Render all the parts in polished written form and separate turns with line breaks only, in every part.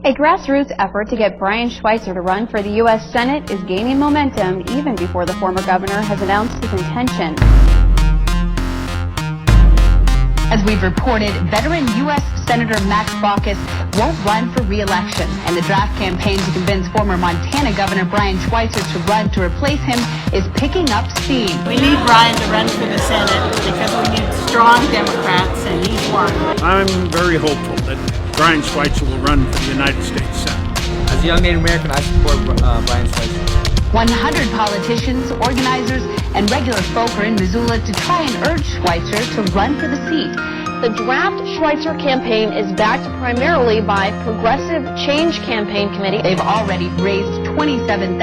A grassroots effort to get Brian Schweitzer to run for the U.S. Senate is gaining momentum even before the former governor has announced his intention. As we've reported, veteran U.S. Senator Max Baucus won't run for re-election, and the draft campaign to convince former Montana Governor Brian Schweitzer to run to replace him is picking up steam.
We need Brian to run for the Senate because we need strong Democrats, and he's one.
I'm very hopeful that Brian Schweitzer will run for the United States Senate.
As a young Native American, I support Brian Schweitzer.
100 politicians, organizers, and regular folk are in Missoula to try and urge Schweitzer to run for the seat.
The Draft Schweitzer campaign is backed primarily by Progressive Change Campaign Committee.
They've already raised $27,000.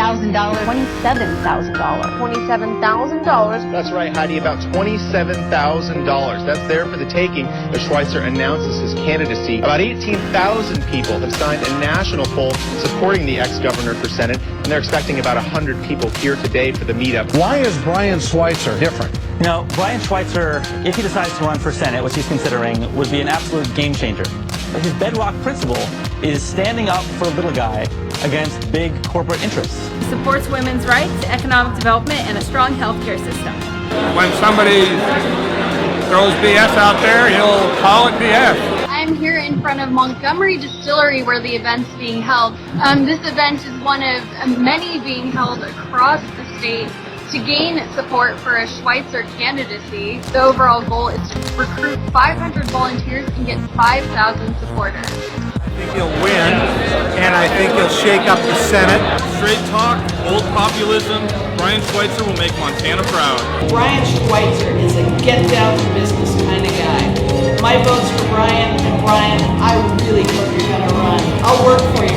$27,000.
That's right, Heidi, about $27,000. That's there for the taking as Schweitzer announces his candidacy. About 18,000 people have signed a national poll supporting the ex-governor for Senate, and they're expecting about 100 people here today for the meetup.
Why is Brian Schweitzer different?
You know, Brian Schweitzer, if he decides to run for Senate, which he's considering, would be an absolute game changer. But his bedrock principle is standing up for a little guy against big corporate interests.
He supports women's rights, economic development, and a strong healthcare system.
When somebody throws BS out there, he'll call it BS.
I'm here in front of Montgomery Distillery where the event's being held. This event is one of many being held across the state to gain support for a Schweitzer candidacy. The overall goal is to recruit 500 volunteers and get 5,000 supporters.
I think he'll win, and I think he'll shake up the Senate.
Straight talk, old populism, Brian Schweitzer will make Montana proud.
Brian Schweitzer is a get-down-to-business kind of guy. My vote's for Brian, and Brian, I really hope you're going to run. I'll work for you.